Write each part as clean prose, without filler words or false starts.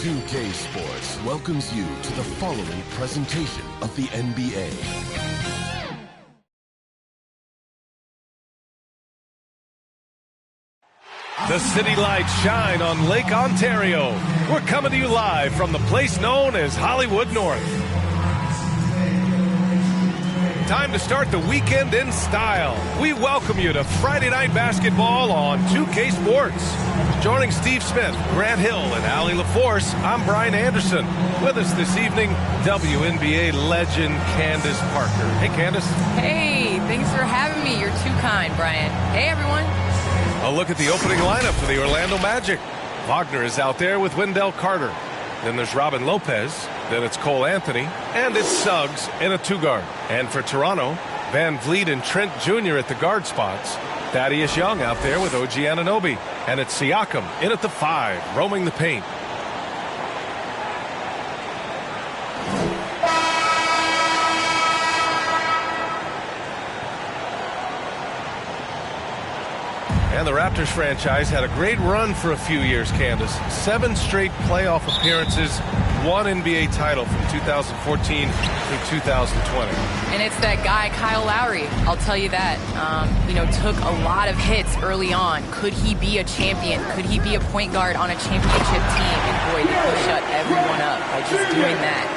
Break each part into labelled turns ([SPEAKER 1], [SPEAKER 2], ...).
[SPEAKER 1] 2K Sports welcomes you to the following presentation of the NBA.
[SPEAKER 2] The city lights shine on Lake Ontario. We're coming to you live from the place known as Hollywood North. Time to start the weekend in style. We welcome you to Friday Night Basketball on 2K Sports. Joining Steve Smith, Grant Hill, and Allie LaForce, I'm Brian Anderson. With us this evening, WNBA legend Candace Parker. Hey, Candace.
[SPEAKER 3] Hey, thanks for having me. You're too kind, Brian. Hey, everyone.
[SPEAKER 2] A look at the opening lineup for the Orlando Magic. Wagner is out there with Wendell Carter. Then there's Robin Lopez. Then it's Cole Anthony. And it's Suggs in a two-guard. And for Toronto, Van Vliet and Trent Jr. at the guard spots. Thaddeus Young out there with OG Anunoby. And it's Siakam in at the 5, roaming the paint. And the Raptors franchise had a great run for a few years, Candace. 7 straight playoff appearances, 1 NBA title from 2014 through 2020.
[SPEAKER 3] And it's that guy, Kyle Lowry. I'll tell you that. Took a lot of hits early on. Could he be a champion? Could he be a point guard on a championship team? And boy, did he shut everyone up by just doing that.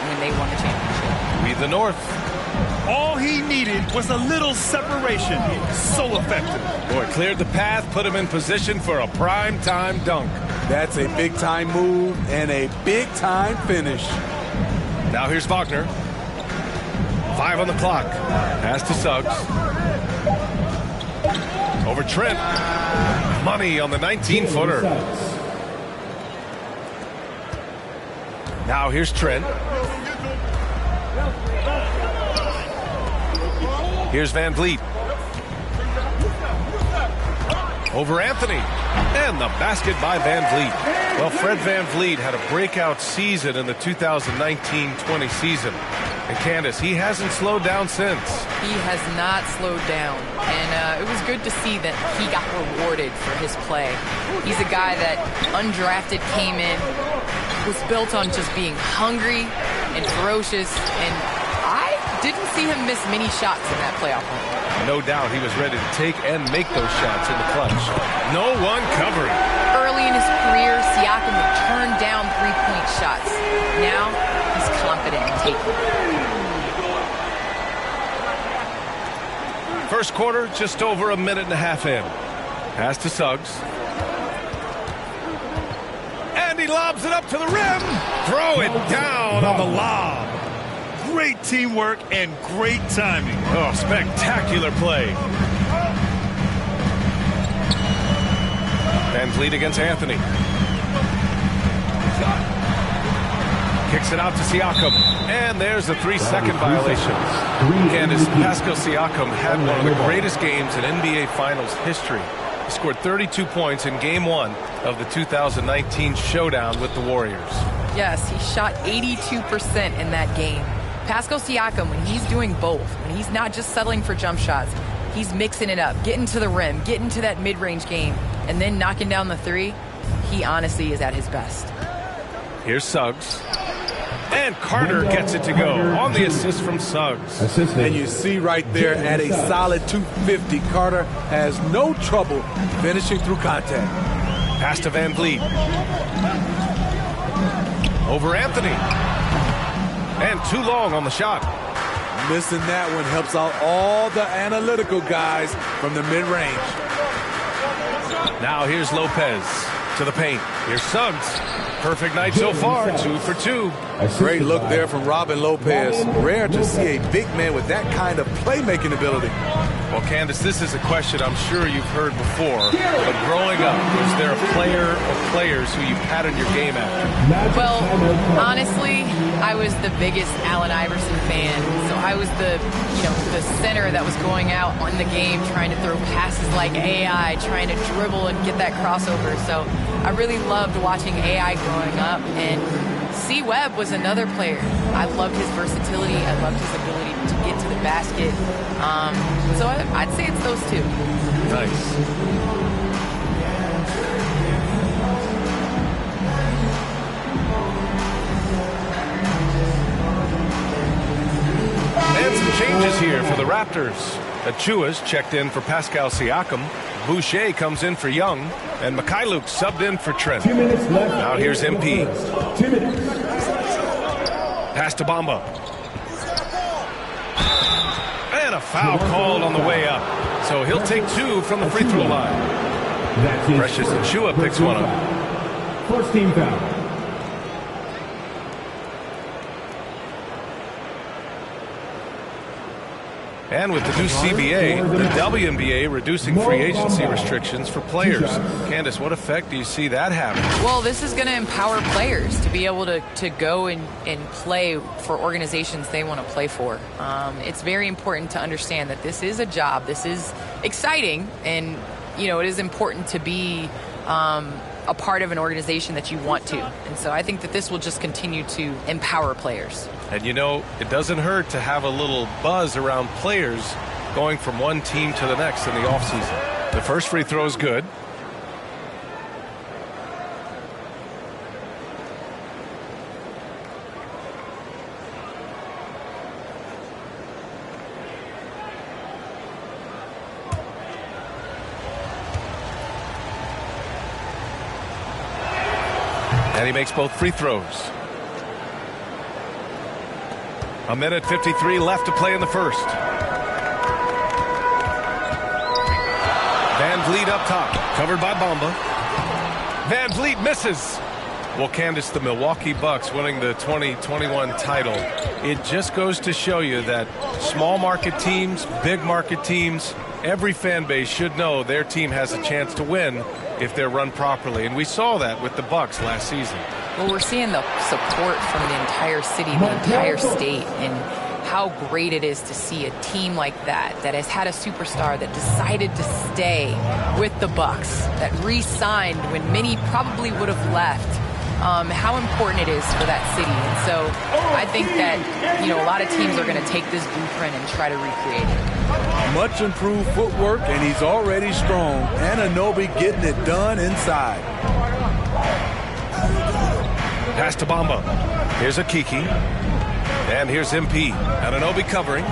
[SPEAKER 3] And they won the championship.
[SPEAKER 2] We the North.
[SPEAKER 4] All he needed was a little separation. So effective.
[SPEAKER 2] Boy, cleared the path, put him in position for a prime-time dunk.
[SPEAKER 5] That's a big-time move and a big-time finish.
[SPEAKER 2] Now here's Wagner. 5 on the clock. Pass to Suggs. Over Trent. Money on the 19-footer. Now here's Trent. Here's Van Vliet. Over Anthony. And the basket by Van Vliet. Well, Fred Van Vliet had a breakout season in the 2019-20 season. And Candace, he hasn't slowed down since.
[SPEAKER 3] He has not slowed down. And it was good to see that he got rewarded for his play. He's a guy that undrafted came in, was built on just being hungry and ferocious, and I didn't see him miss many shots in that playoff run.
[SPEAKER 2] No doubt he was ready to take and make those shots in the clutch. No one covering.
[SPEAKER 3] Early in his career, Siakam would turn down three-point shots. Now, he's confident in taking them.
[SPEAKER 2] First quarter, just over a minute and a half in. Pass to Suggs. And he lobs it up to the rim. Throw it down on the lob.
[SPEAKER 4] Great teamwork and great timing.
[SPEAKER 2] Oh, spectacular play. Van Vliet against Anthony. Kicks it out to Siakam. And there's a 3-second violation. Candace, Pascal Siakam had one of the greatest games in NBA Finals history. He scored 32 points in Game 1 of the 2019 showdown with the Warriors.
[SPEAKER 3] Yes, he shot 82% in that game. Pascal Siakam, when he's doing both, when he's not just settling for jump shots, he's mixing it up, getting to the rim, getting to that mid-range game, and then knocking down the three, he honestly is at his best.
[SPEAKER 2] Here's Suggs. And Carter gets it to go on the assist from Suggs.
[SPEAKER 5] And you see right there at a solid 250, Carter has no trouble finishing through contact.
[SPEAKER 2] Pass to Van Vliet. Over Anthony. And too long on the shot.
[SPEAKER 5] Missing that one helps out all the analytical guys from the mid-range.
[SPEAKER 2] Now here's Lopez to the paint. Here's Suggs. Perfect night so far, 2 for 2.
[SPEAKER 5] Great look there from Robin Lopez. Rare to see a big man with that kind of playmaking ability.
[SPEAKER 2] Well, Candace, this is a question I'm sure you've heard before. But growing up, was there a player or players who you patterned your game after?
[SPEAKER 3] Well, honestly, I was the biggest Allen Iverson fan. So I was the center that was going out on the game, trying to throw passes like AI, trying to dribble and get that crossover. So I really loved watching AI growing up. And C. Webb was another player. I loved his versatility. I loved his ability to get to the basket. So I'd say it's those two.
[SPEAKER 2] Nice. Raptors. Achua's checked in for Pascal Siakam. Boucher comes in for Young. And Mikhailuk subbed in for Trent. Now here's MP. Pass to Bamba. And a foul called on the way up. So he'll take 2 from the free throw line. Precious Achua picks one up.
[SPEAKER 6] First team foul.
[SPEAKER 2] And with the new CBA, the WNBA reducing free agency restrictions for players. Candace, what effect do you see that having?
[SPEAKER 3] Well, this is going to empower players to be able to go and play for organizations they want to play for. It's very important to understand that this is a job. This is exciting, and it is important to be a part of an organization that you want to. And so I think that this will just continue to empower players.
[SPEAKER 2] And it doesn't hurt to have a little buzz around players going from one team to the next in the offseason. The first free throw is good. And he makes both free throws. A minute 53 left to play in the first. Van Vliet up top, covered by Bamba. Van Vliet misses. Well, Candace, the Milwaukee Bucks winning the 2021 title. It just goes to show you that small market teams, big market teams, every fan base should know their team has a chance to win if they're run properly. And we saw that with the Bucks last season.
[SPEAKER 3] Well, we're seeing the support from the entire city, the entire state, and how great it is to see a team like that has had a superstar that decided to stay with the Bucks, that re-signed when many probably would have left. How important it is for that city. And so I think that, a lot of teams are going to take this blueprint and try to recreate it.
[SPEAKER 5] Much improved footwork, and he's already strong. Anunoby getting it done inside.
[SPEAKER 2] Pass to Bamba. Here's a Kiki. And here's MP. Anunoby covering.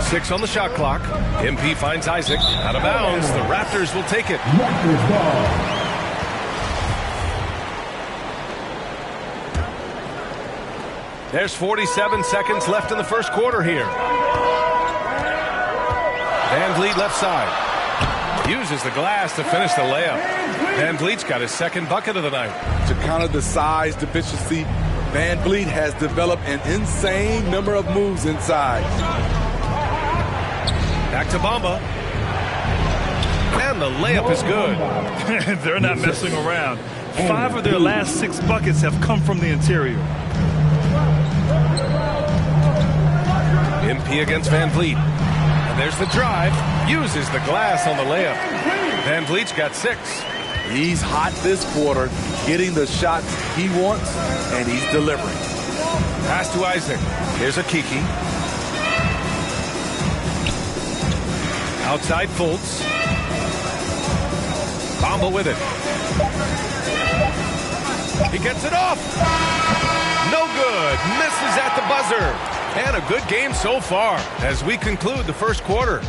[SPEAKER 2] 6 on the shot clock. MP finds Isaac. Out of bounds. The Raptors will take it.
[SPEAKER 6] Raptors ball.
[SPEAKER 2] There's 47 seconds left in the first quarter here. Van Vliet left side. Uses the glass to finish the layup. Van Vliet's got his second bucket of the night.
[SPEAKER 5] To counter the size deficiency, Van Vliet has developed an insane number of moves inside.
[SPEAKER 2] Back to Bamba. And the layup is good.
[SPEAKER 4] They're not messing around. 5 of their last 6 buckets have come from the interior.
[SPEAKER 2] MP against Van Vliet. And there's the drive. Uses the glass on the layup. Van Vliet's got 6.
[SPEAKER 5] He's hot this quarter, getting the shots he wants, and he's delivering.
[SPEAKER 2] Pass to Isaac. Here's a Kiki. Outside Fultz. Bamba with it. He gets it off. No good. Misses at the buzzer. And a good game so far as we conclude the first quarter.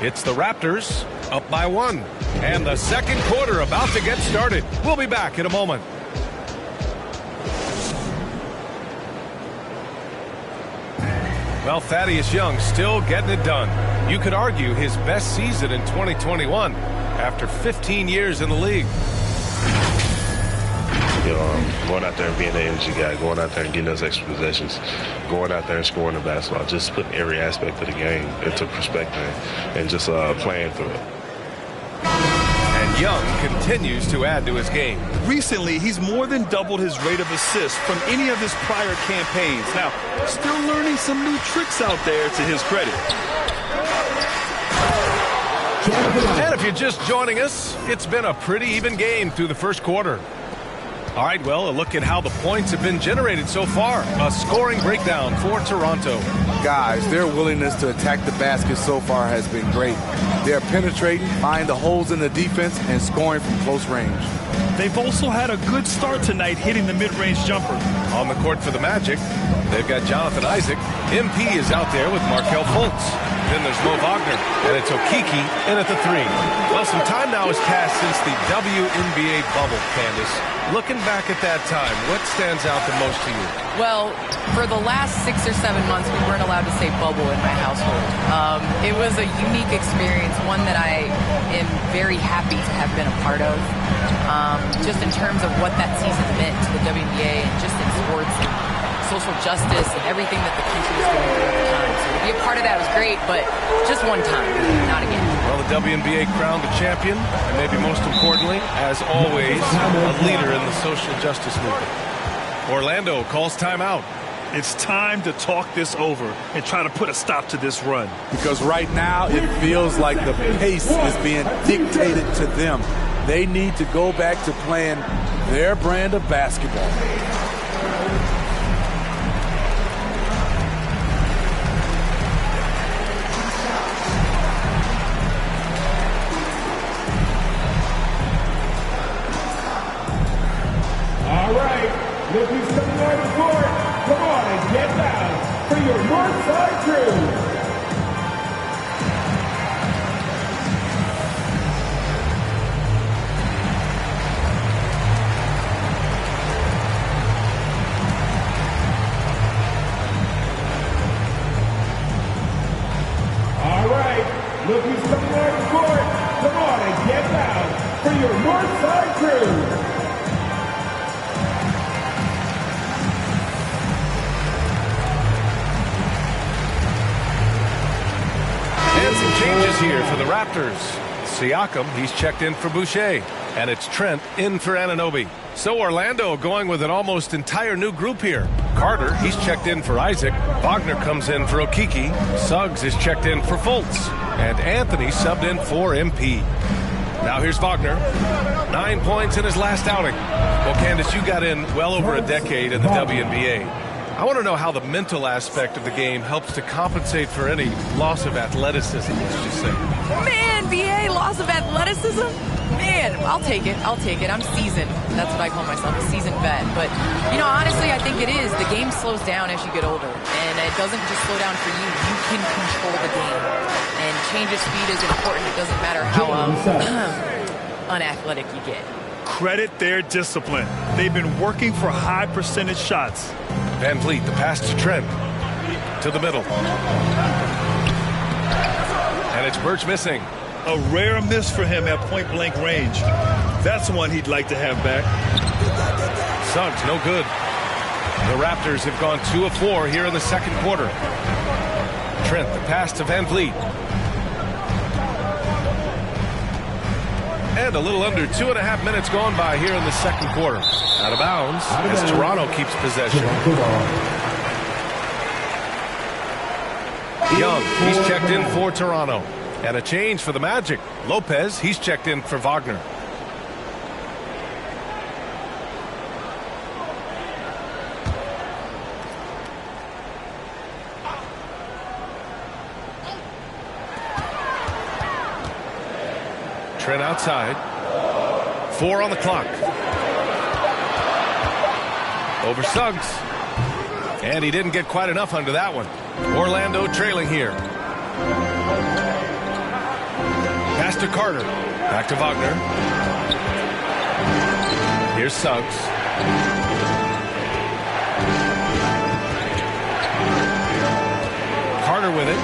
[SPEAKER 2] It's the Raptors up by 1. And the second quarter about to get started. We'll be back in a moment. Well, Thaddeus Young still getting it done. You could argue his best season in 2021 after 15 years in the league.
[SPEAKER 7] Going out there and being the energy guy, going out there and getting those extra possessions, going out there and scoring the basketball, just putting every aspect of the game into perspective and just playing through it.
[SPEAKER 2] And Young continues to add to his game.
[SPEAKER 4] Recently, he's more than doubled his rate of assists from any of his prior campaigns. Now, still learning some new tricks out there to his credit.
[SPEAKER 2] And if you're just joining us, it's been a pretty even game through the first quarter. All right, well, a look at how the points have been generated so far. A scoring breakdown for Toronto.
[SPEAKER 5] Guys, their willingness to attack the basket so far has been great. They're penetrating, finding the holes in the defense, and scoring from close range.
[SPEAKER 4] They've also had a good start tonight hitting the mid-range jumper.
[SPEAKER 2] On the court for the Magic, They've got Jonathan Isaac. MP is out there with Markelle Fultz. Then there's Mo Wagner, and it's Okeke in at the 3. Well, some time now has passed since the WNBA bubble, Candace. Looking back at that time, what stands out the most to you?
[SPEAKER 3] Well, for the last 6 or 7 months, we weren't allowed to say bubble in my household. It was a unique experience, one that I am very happy to have been a part of. Just in terms of what that season meant to the WNBA and just in sports and social justice and everything that the country was going through at the time. So to be a part of that was great, but just one time, not again.
[SPEAKER 2] Well, the WNBA crowned a champion, and maybe most importantly, as always, a leader in the social justice movement. Orlando calls timeout.
[SPEAKER 4] It's time to talk this over and try to put a stop to this run.
[SPEAKER 5] Because right now it feels like the pace is being dictated to them. They need to go back to playing their brand of basketball.
[SPEAKER 6] All right, looking coming on the court. Come on and get down for your north side crew. All right, look who's coming on the court. Come on and get down for your north side crew.
[SPEAKER 2] And some changes here for the Raptors. Siakam, he's checked in for Boucher. And it's Trent in for Anunoby. So Orlando going with an almost entire new group here. Carter, he's checked in for Isaac. Wagner comes in for Okeke. Suggs is checked in for Fultz. And Anthony subbed in for MP. Now here's Wagner. 9 points in his last outing. Well, Candace, you got in well over a decade in the WNBA. I want to know how the mental aspect of the game helps to compensate for any loss of athleticism, let's just say.
[SPEAKER 3] Man, BA, loss of athleticism? Man, I'll take it. I'm seasoned. That's what I call myself, a seasoned vet. But, you know, honestly, I think it is. The game slows down as you get older. And it doesn't just slow down for you. You can control the game. And change of speed is important. It doesn't matter how unathletic you get.
[SPEAKER 4] Credit their discipline. They've been working for high percentage shots.
[SPEAKER 2] Van Vliet, the pass to Trent. To the middle. And it's Birch missing.
[SPEAKER 4] A rare miss for him at point-blank range. That's one he'd like to have back.
[SPEAKER 2] Suggs, no good. The Raptors have gone 2 of 4 here in the second quarter. Trent, the pass to Van Vliet. And a little under 2.5 minutes gone by here in the second quarter. Out of bounds as Toronto keeps possession. Young, he's checked in for Toronto. And a change for the Magic. Lopez, he's checked in for Wagner. Trent outside. 4 on the clock. Over Suggs. And he didn't get quite enough under that one. Orlando trailing here. Pass to Carter. Back to Wagner. Here's Suggs. Carter with it.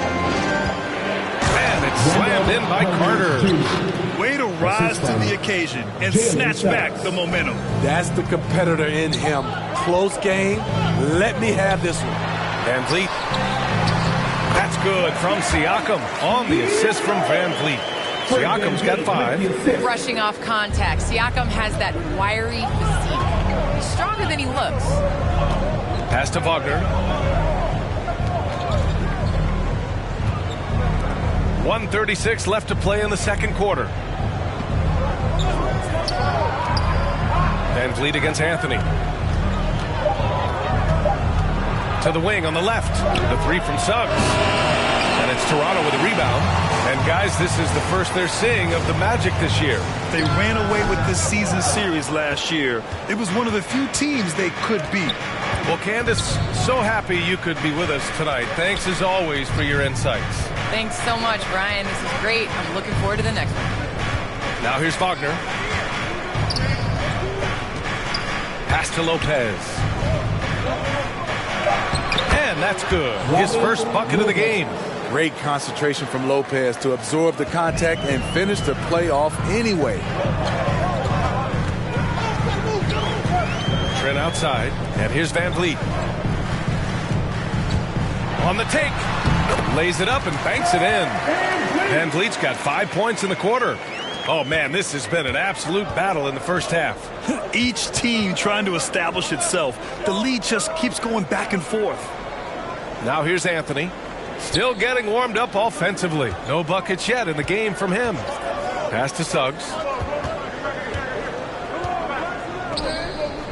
[SPEAKER 2] And it's slammed in by Carter.
[SPEAKER 4] Way to rise to the occasion and snatch back the momentum.
[SPEAKER 5] That's the competitor in him. Close game. Let me have this one.
[SPEAKER 2] Van Vliet. That's good from Siakam on the assist from Van Vliet. Siakam's got 5.
[SPEAKER 3] Rushing off contact. Siakam has that wiry physique. He's stronger than he looks.
[SPEAKER 2] Pass to Wagner. 1:36 left to play in the second quarter. Van Vliet against Anthony. To the wing on the left. The 3 from Suggs. And it's Toronto with a rebound. And guys, this is the first they're seeing of the Magic this year.
[SPEAKER 4] They ran away with this season series last year. It was one of the few teams they could beat.
[SPEAKER 2] Well, Candace, so happy you could be with us tonight. Thanks as always for your insights.
[SPEAKER 3] Thanks so much, Brian. This is great. I'm looking forward to the next one.
[SPEAKER 2] Now here's Wagner. Pass to Lopez. And that's good. His first bucket of the game.
[SPEAKER 5] Great concentration from Lopez to absorb the contact and finish the play off anyway.
[SPEAKER 2] Trent outside, and here's Van Vliet. On the take. Lays it up and banks it in. Van Vliet's got 5 points in the quarter. Oh, man, this has been an absolute battle in the first half.
[SPEAKER 4] Each team trying to establish itself. The lead just keeps going back and forth.
[SPEAKER 2] Now here's Anthony. Still getting warmed up offensively. No buckets yet in the game from him. Pass to Suggs.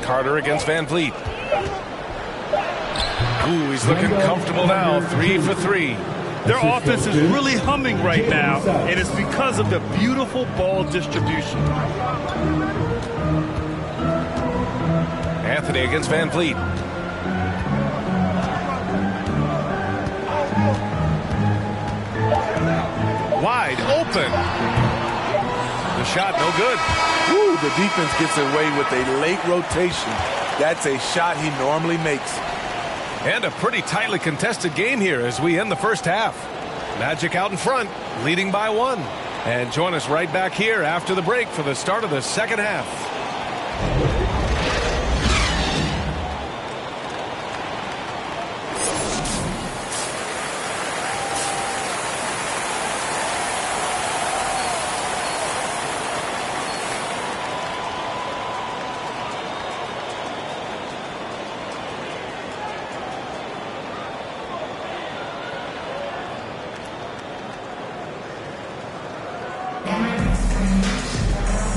[SPEAKER 2] Carter against Van Vliet. Ooh, he's looking comfortable now. 3 for 3.
[SPEAKER 4] Their offense is really humming right now, and it's because of the beautiful ball distribution.
[SPEAKER 2] Anthony against Van Vliet. Wide open. The shot no good.
[SPEAKER 5] Ooh, the defense gets away with a late rotation. That's a shot he normally makes.
[SPEAKER 2] And a pretty tightly contested game here as we end the first half. Magic out in front, leading by 1. And join us right back here after the break for the start of the second half.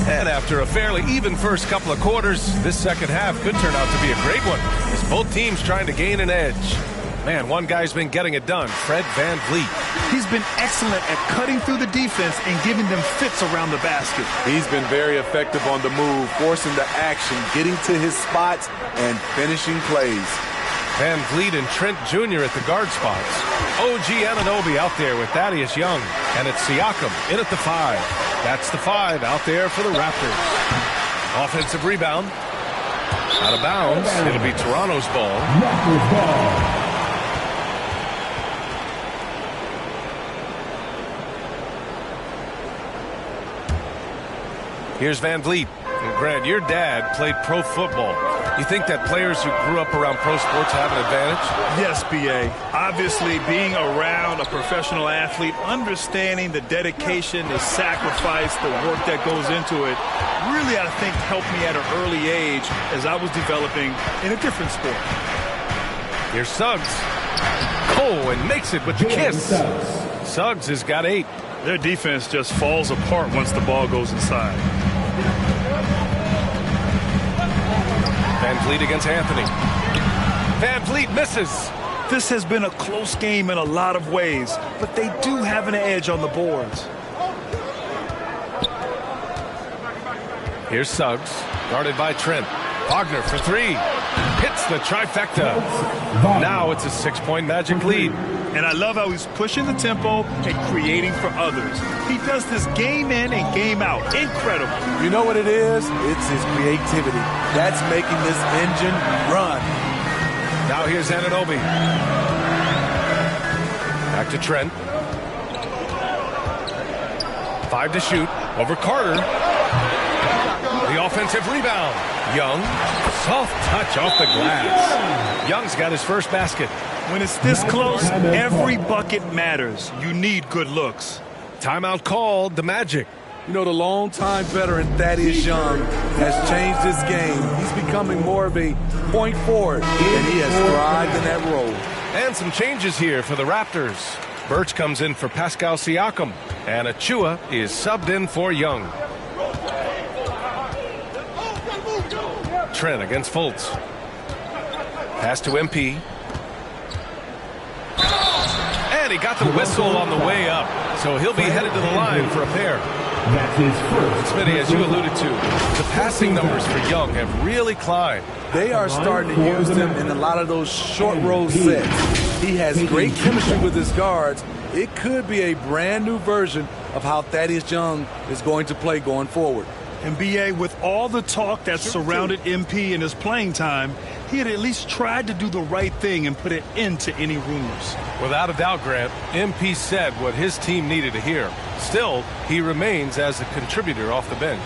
[SPEAKER 2] And after a fairly even first couple of quarters, this second half could turn out to be a great one, as both teams trying to gain an edge. Man, one guy's been getting it done, Fred Van Vliet.
[SPEAKER 4] He's been excellent at cutting through the defense and giving them fits around the basket.
[SPEAKER 5] He's been very effective on the move, forcing the action, getting to his spots, and finishing plays.
[SPEAKER 2] Van Vliet and Trent Jr. at the guard spots. OG Anunoby out there with Thaddeus Young. And it's Siakam in at the 5. That's the 5 out there for the Raptors. Offensive rebound. Out of bounds. It'll be Toronto's ball.
[SPEAKER 6] Raptors ball.
[SPEAKER 2] Here's Van Vliet. And Grant, your dad played pro football. You think that players who grew up around pro sports have an advantage?
[SPEAKER 4] Yes, B.A. Obviously, being around a professional athlete, understanding the dedication, the sacrifice, the work that goes into it, really, I think, helped me at an early age as I was developing in a different sport.
[SPEAKER 2] Here's Suggs. Oh, and makes it with the kiss. Suggs has got 8.
[SPEAKER 4] Their defense just falls apart once the ball goes inside.
[SPEAKER 2] Van Vliet against Anthony. Van Vliet misses.
[SPEAKER 4] This has been a close game in a lot of ways, but they do have an edge on the boards.
[SPEAKER 2] Here's Suggs, guarded by Trent. Wagner for 3. Hits the trifecta. Now it's a 6-point Magic lead.
[SPEAKER 4] And I love how he's pushing the tempo and creating for others. He does this game in and game out. Incredible.
[SPEAKER 5] You know what it is? It's his creativity. That's making this engine run.
[SPEAKER 2] Now here's Anunoby. Back to Trent. 5 to shoot. Over Carter. The offensive rebound. Young. Soft touch off the glass. Young's got his first basket.
[SPEAKER 4] When it's this close, every bucket matters. You need good looks.
[SPEAKER 2] Timeout called, the Magic.
[SPEAKER 5] You know, the longtime veteran Thaddeus Young has changed this game. He's becoming more of a point forward, and he has thrived in that role.
[SPEAKER 2] And some changes here for the Raptors. Birch comes in for Pascal Siakam, and Achua is subbed in for Young. Trent against Fultz. Pass to MP. And he got the whistle on the way up, so he'll be headed to the line for a pair.
[SPEAKER 6] That's his first.
[SPEAKER 2] Smitty, as you alluded to, the passing numbers for Young have really climbed.
[SPEAKER 5] They are starting to use him in a lot of those short roll sets. He has great chemistry with his guards. It could be a brand new version of how Thaddeus Young is going to play going forward.
[SPEAKER 4] And B.A., with all the talk that surrounded MP in his playing time, he had at least tried to do the right thing and put an end to any rumors.
[SPEAKER 2] Without a doubt, Grant, MP said what his team needed to hear. Still, he remains as a contributor off the bench.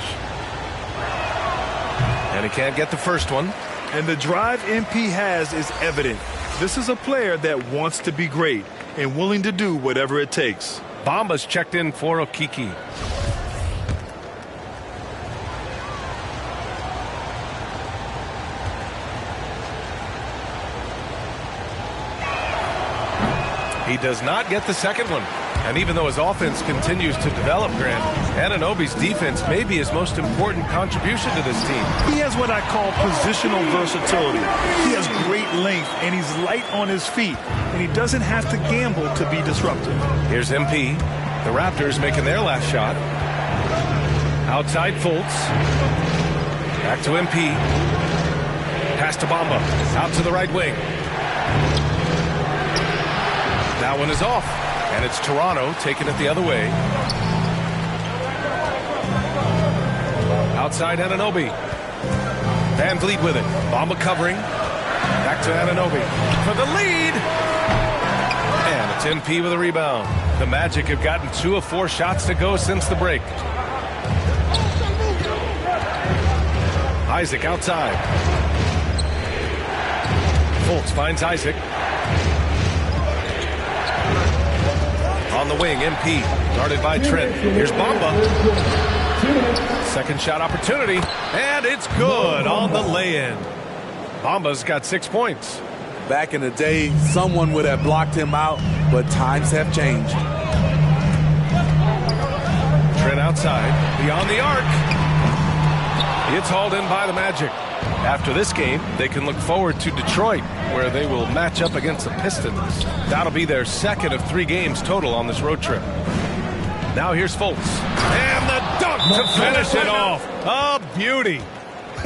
[SPEAKER 2] And he can't get the first one.
[SPEAKER 4] And the drive MP has is evident. This is a player that wants to be great and willing to do whatever it takes.
[SPEAKER 2] Bamba's checked in for Okiki. He does not get the second one. And even though his offense continues to develop, Grant, Anunoby's defense may be his most important contribution to this team.
[SPEAKER 4] He has what I call positional versatility. He has great length, and he's light on his feet, and he doesn't have to gamble to be disruptive.
[SPEAKER 2] Here's MP. The Raptors making their last shot. Outside Fultz. Back to MP. Pass to Bamba. Out to the right wing. That one is off. And it's Toronto taking it the other way. Outside Anunoby. Van Vliet with it. Bamba covering. Back to Anunoby for the lead. And it's MP with a rebound. The Magic have gotten 2 of 4 shots to go since the break. Isaac outside. Fultz finds Isaac. On the wing, MP, guarded by Trent. Here's Bamba. Second shot opportunity, and it's good on the lay-in. Bamba's got 6 points.
[SPEAKER 5] Back in the day, someone would have blocked him out, but times have changed.
[SPEAKER 2] Trent outside, beyond the arc. It's hauled in by the Magic. After this game, they can look forward to Detroit, where they will match up against the Pistons. That'll be their second of 3 games total on this road trip. Now here's Fultz. And the dunk to finish it off. A beauty.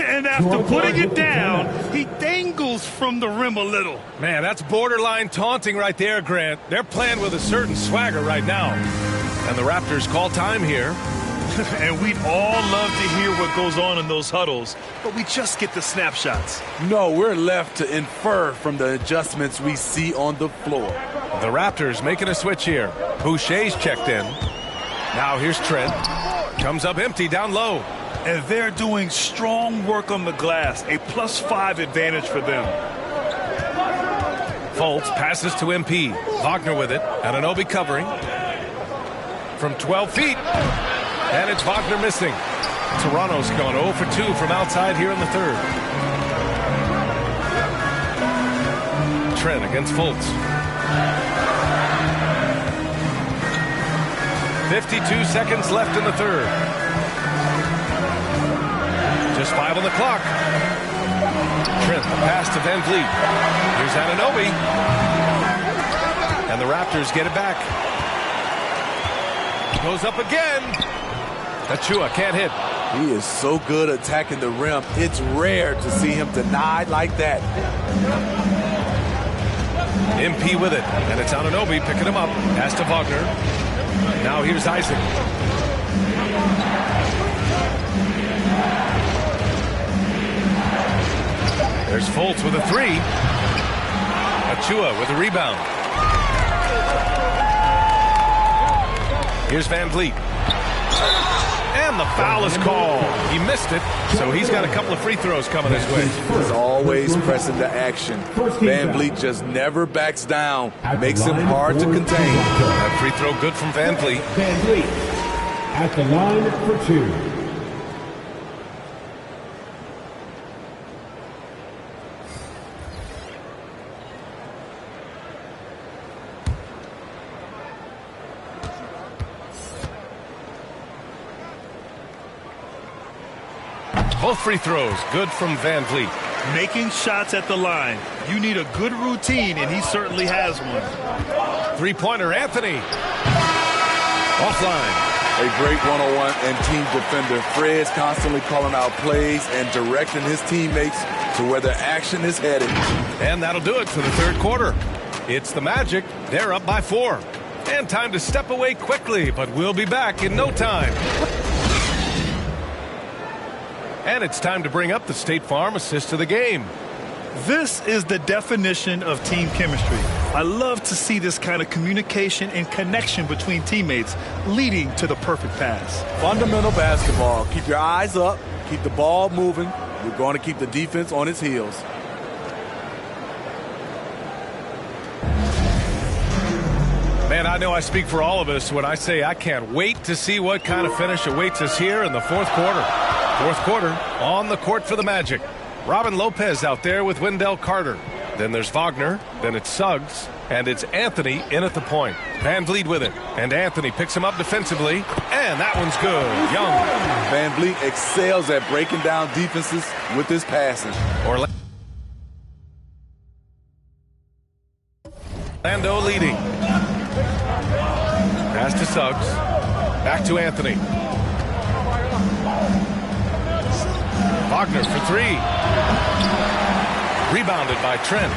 [SPEAKER 4] And after putting it down, he dangles from the rim a little.
[SPEAKER 2] Man, that's borderline taunting right there, Grant. They're playing with a certain swagger right now. And the Raptors call time here.
[SPEAKER 4] And we'd all love to hear what goes on in those huddles, but we just get the snapshots.
[SPEAKER 5] No, we're left to infer from the adjustments we see on the floor.
[SPEAKER 2] The Raptors making a switch here. Boucher's checked in. Now here's Trent. Comes up empty down low.
[SPEAKER 4] And they're doing strong work on the glass, a +5 advantage for them.
[SPEAKER 2] Fultz passes to MP. Wagner with it. Anunoby covering. From 12 feet. And it's Wagner missing. Toronto's gone 0 for 2 from outside here in the third. Trent against Fultz. 52 seconds left in the third. Just 5 on the clock. Trent, the pass to Van Vliet. Here's Anunoby. And the Raptors get it back. Goes up again. Achua can't hit.
[SPEAKER 5] He is so good attacking the rim. It's rare to see him denied like that.
[SPEAKER 2] MP with it. And it's Anunoby picking him up. Pass to Wagner. Now here's Isaac. There's Fultz with a 3. Achua with a rebound. Here's Van Vliet. And the foul is called. He missed it, so he's got a couple of free throws coming his way.
[SPEAKER 5] He's always pressing the action. Van Vliet just never backs down. Makes him hard to contain.
[SPEAKER 2] That free throw good from Van Vliet.
[SPEAKER 6] Van Vliet at the line for 2.
[SPEAKER 2] Both free throws good from Van Vliet.
[SPEAKER 4] Making shots at the line. You need a good routine, and he certainly has one.
[SPEAKER 2] Three-pointer, Anthony. Offline.
[SPEAKER 5] a great one-on-one and team defender. Fred's constantly calling out plays and directing his teammates to where their action is headed.
[SPEAKER 2] And that'll do it for the third quarter. It's the Magic. They're up by 4. And time to step away quickly, but we'll be back in no time. And it's time to bring up the State Farm assist of the game.
[SPEAKER 4] This is the definition of team chemistry. I love to see this kind of communication and connection between teammates leading to the perfect pass.
[SPEAKER 5] Fundamental basketball. Keep your eyes up. Keep the ball moving. You're going to keep the defense on its heels.
[SPEAKER 2] Man, I know I speak for all of us when I say I can't wait to see what kind of finish awaits us here in the fourth quarter. Fourth quarter on the court for the Magic. Robin Lopez out there with Wendell Carter. Then there's Wagner. Then it's Suggs. And it's Anthony in at the point. Van Vliet with it. And Anthony picks him up defensively. And that one's good. Young.
[SPEAKER 5] Van Vliet excels at breaking down defenses with his passing.
[SPEAKER 2] Orlando leading. Pass to Suggs. Back to Anthony. Wagner for 3. Rebounded by Trent.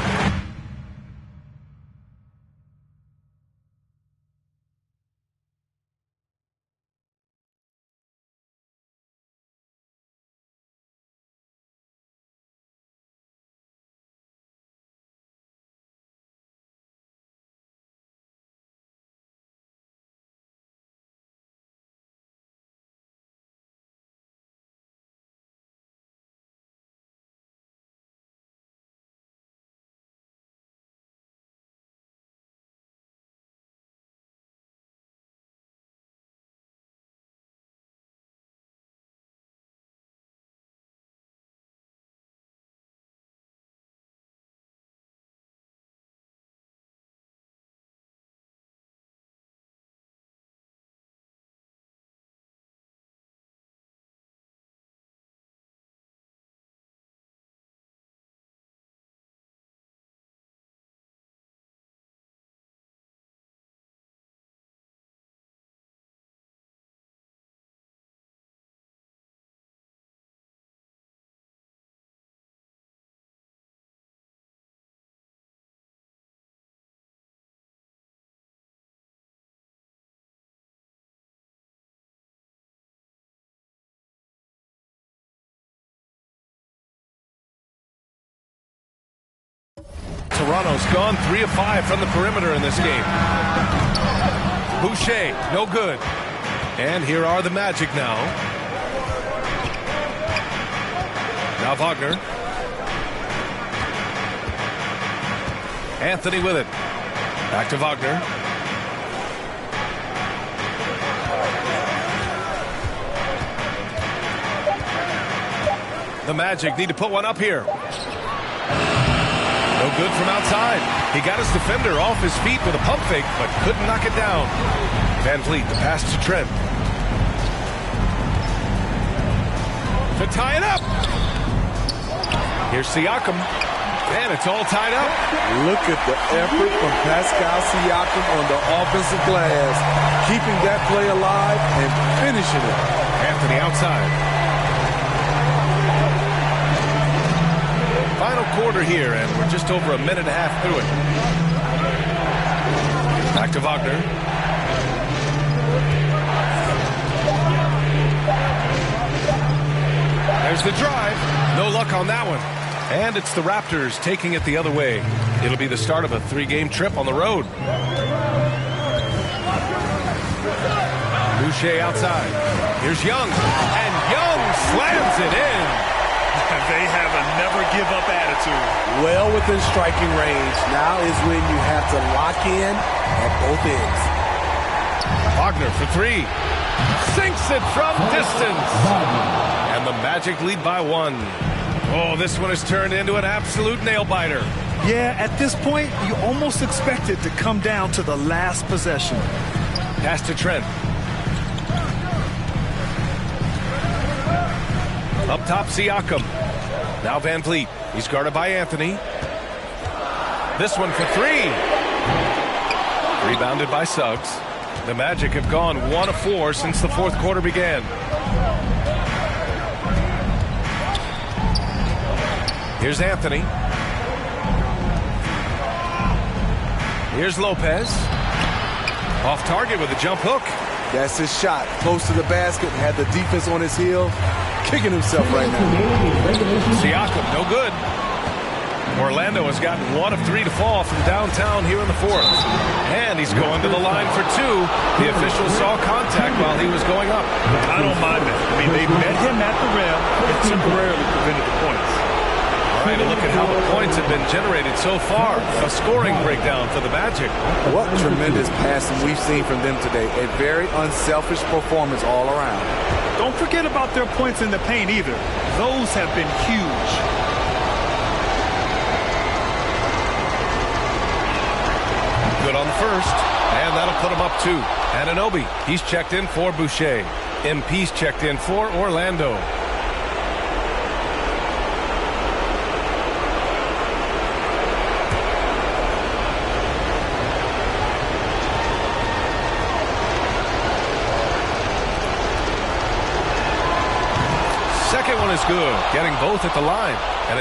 [SPEAKER 2] Toronto's gone 3 of 5 from the perimeter in this game. Boucher, no good. And here are the Magic now. Now Wagner. Anthony with it. Back to Wagner. The Magic need to put one up here. No good from outside. He got his defender off his feet with a pump fake, but couldn't knock it down. Van Vliet, the pass to Trent. To tie it up. Here's Siakam. And it's all tied up.
[SPEAKER 5] Look at the effort from Pascal Siakam on the offensive glass. Keeping that play alive and finishing it.
[SPEAKER 2] Anthony outside. Final quarter here, and we're just over a minute and a half through it. Back to Wagner. There's the drive. No luck on that one. And it's the Raptors taking it the other way. It'll be the start of a 3-game trip on the road. Boucher outside. Here's Young. And Young slams it in.
[SPEAKER 4] They have a never-give-up attitude.
[SPEAKER 5] Well within striking range. Now is when you have to lock in at both ends.
[SPEAKER 2] Wagner for 3. Sinks it from distance. And the Magic lead by 1. Oh, this one has turned into an absolute nail-biter.
[SPEAKER 4] Yeah, at this point, you almost expect it to come down to the last possession.
[SPEAKER 2] Pass to Trent. Up top, Siakam. Now Van Vliet. He's guarded by Anthony. This one for 3. Rebounded by Suggs. The Magic have gone 1 of 4 since the fourth quarter began. Here's Anthony. Here's Lopez. Off target with a jump hook.
[SPEAKER 5] That's his shot. Close to the basket. Had the defense on his heel. Kicking himself right now.
[SPEAKER 2] Siakam, no good. Orlando has gotten 1 of 3 to fall from downtown here in the fourth. And he's going to the line for 2. The official saw contact while he was going up.
[SPEAKER 4] I don't mind that. I mean, they met him at the rim and temporarily prevented the points.
[SPEAKER 2] All right, a look at how the points have been generated so far. A scoring breakdown for the Magic.
[SPEAKER 5] What tremendous passing we've seen from them today. A very unselfish performance all around.
[SPEAKER 4] Don't forget about their points in the paint either. Those have been huge.
[SPEAKER 2] Good on the first, and that'll put him up 2. Anunoby, he's checked in for Boucher. MP's checked in for Orlando. Second one is good, getting both at the line. And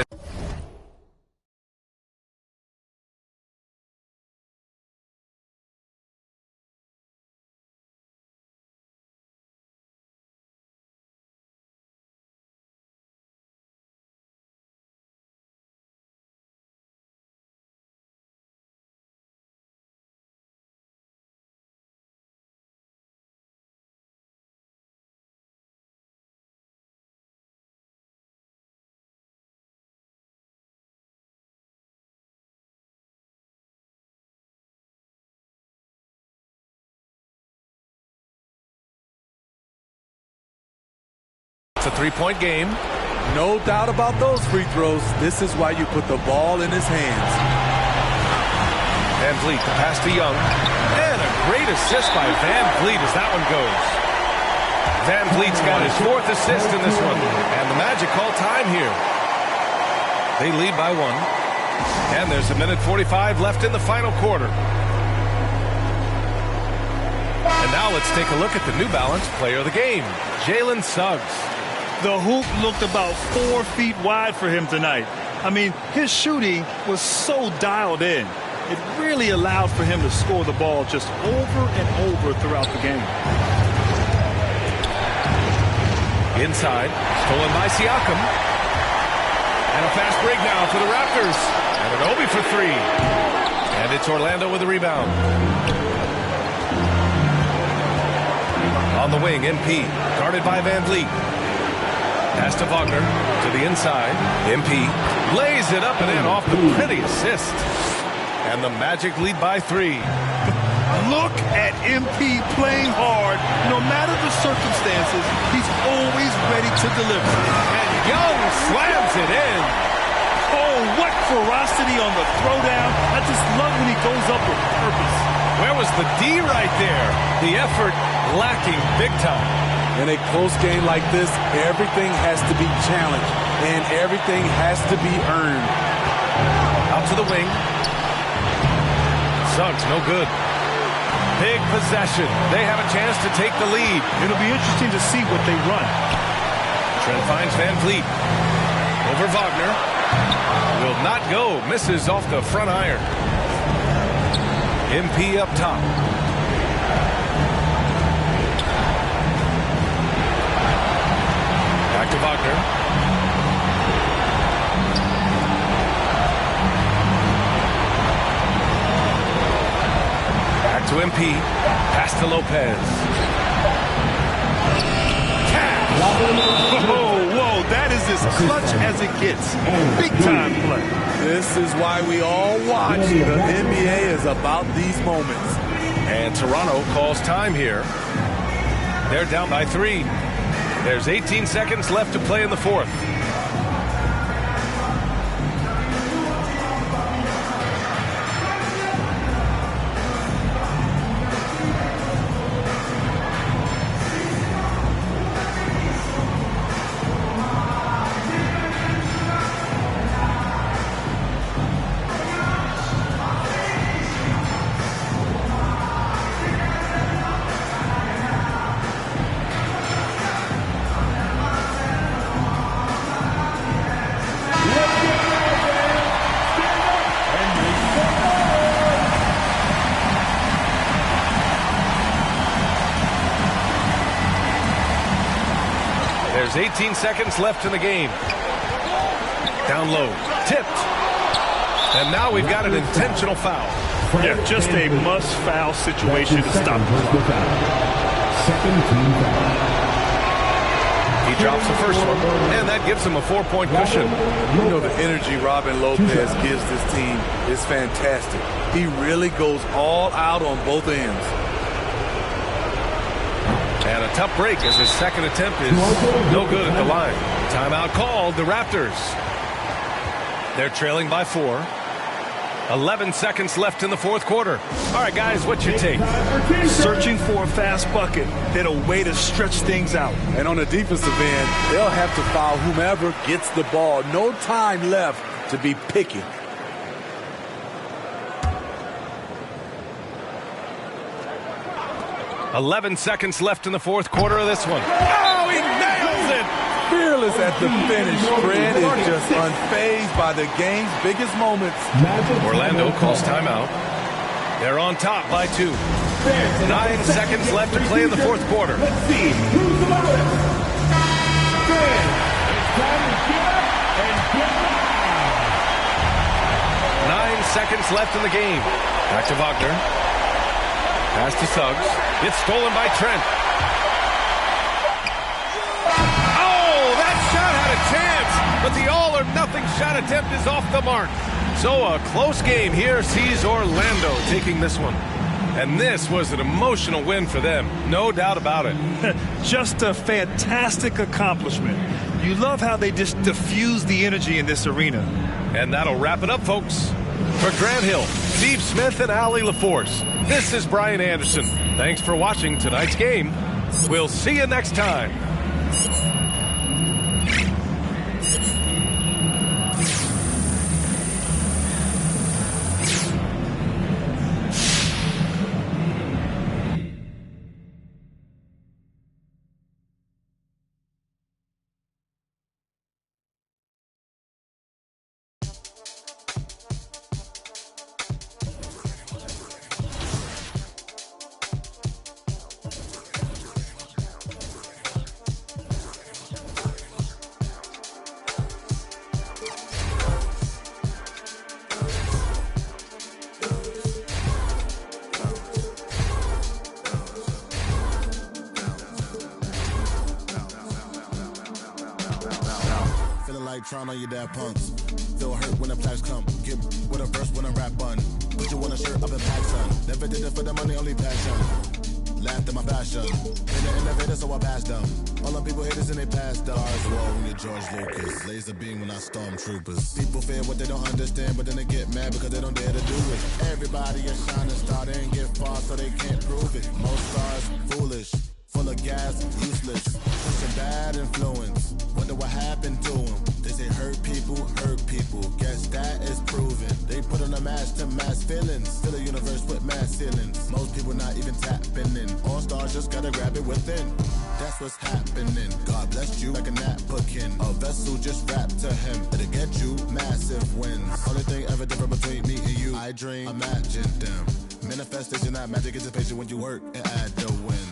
[SPEAKER 2] a 3-point game.
[SPEAKER 5] No doubt about those free throws. This is why you put the ball in his hands.
[SPEAKER 2] Van Vliet, the pass to Young. And a great assist by Van Vliet as that one goes. Van Vliet's got his 4th assist in this one. And the Magic call time here. They lead by 1. And there's 1:45 left in the final quarter. And now let's take a look at the New Balance player of the game, Jalen Suggs.
[SPEAKER 4] The hoop looked about 4 feet wide for him tonight. I mean, his shooting was so dialed in. It really allowed for him to score the ball just over and over throughout the game.
[SPEAKER 2] Inside, stolen by Siakam. And a fast break now for the Raptors. Anunoby for 3. And it's Orlando with the rebound. On the wing, MP, guarded by Van Vliet. Pass to Wagner, to the inside. MP lays it up and in off the pretty assist. And the Magic lead by 3.
[SPEAKER 4] Look at MP playing hard. No matter the circumstances, he's always ready to deliver.
[SPEAKER 2] And Young slams it in.
[SPEAKER 4] Oh, what ferocity on the throwdown. I just love when he goes up with purpose.
[SPEAKER 2] Where was the D right there? The effort lacking big time.
[SPEAKER 5] In a close game like this, everything has to be challenged, and everything has to be earned.
[SPEAKER 2] Out to the wing. Suggs, no good. Big possession. They have a chance to take the lead.
[SPEAKER 4] It'll be interesting to see what they run.
[SPEAKER 2] Trent finds Van Vliet. Over Wagner. Will not go. Misses off the front iron. MP up top. Back to Wagner. Back to MP. Pass to Lopez.
[SPEAKER 4] Whoa, that is as clutch as it gets. Big time play.
[SPEAKER 5] This is why we all watch. The NBA is about these moments.
[SPEAKER 2] And Toronto calls time here. They're down by 3. There's 18 seconds left to play in the fourth. There's 18 seconds left in the game. Down low, tipped. And now we've got an intentional foul.
[SPEAKER 4] Yeah, just a must-foul situation to stop the clock.
[SPEAKER 6] Second team foul.
[SPEAKER 2] He drops the first one, and that gives him a 4-point cushion.
[SPEAKER 5] You know, the energy Robin Lopez gives this team is fantastic. He really goes all out on both ends.
[SPEAKER 2] And a tough break as his second attempt is no good at the line. Timeout called, the Raptors. They're trailing by 4. 11 seconds left in the fourth quarter. All right, guys, what's your take?
[SPEAKER 4] Searching for a fast bucket, then a way to stretch things out.
[SPEAKER 5] And on the defensive end, they'll have to foul whomever gets the ball. No time left to be picky.
[SPEAKER 2] "11 seconds left in the fourth quarter of this one. Oh, he nails it!
[SPEAKER 5] Fearless at the finish. Fred is just unfazed by the game's biggest moments.
[SPEAKER 2] Orlando calls timeout. They're on top by 2. 9 seconds left to play in the fourth quarter.
[SPEAKER 6] Let's see who's the loudest. Fred, it's time to get up and get loud.
[SPEAKER 2] 9 seconds left in the game. Back to Wagner. Pass to Suggs. It's stolen by Trent. Chance, but the all-or-nothing shot attempt is off the mark. So a close game here sees Orlando taking this one. And this was an emotional win for them, no doubt about it.
[SPEAKER 4] Just a fantastic accomplishment. You love how they just diffuse the energy in this arena.
[SPEAKER 2] And that'll wrap it up, folks. For Grant Hill, Steve Smith, and Allie LaForce, this is Brian Anderson. Thanks for watching tonight's game. We'll see you next time.
[SPEAKER 8] Trying on your dad punks. Feel hurt when the flash come. Get with a verse when I rap bun. Put you on a shirt up in pack, son. Never did it for the money, only passion. Laughed at my fashion. In the elevator, so I passed them. All the people haters and they passed down. Stars wall when you're George Lucas. Laser beam when I stormtroopers. People fear what they don't understand, but then they get mad because they don't dare to do it. Everybody is shining star, they ain't get far, so they can't prove it. Most stars, foolish. Full of gas, useless. Pushing bad influence. Wonder what happened to them. They say hurt people, hurt people. Guess that is proven. They put on a mask to mask feelings. Fill the universe with mass ceilings. Most people not even tapping in. All stars just gotta grab it within. That's what's happening. God bless you like a napkin. A vessel just wrapped to him. It'll get you massive wins. Only thing ever different between me and you. I dream, imagine them. Manifestation, not magic, it's a patient when you work and add the win.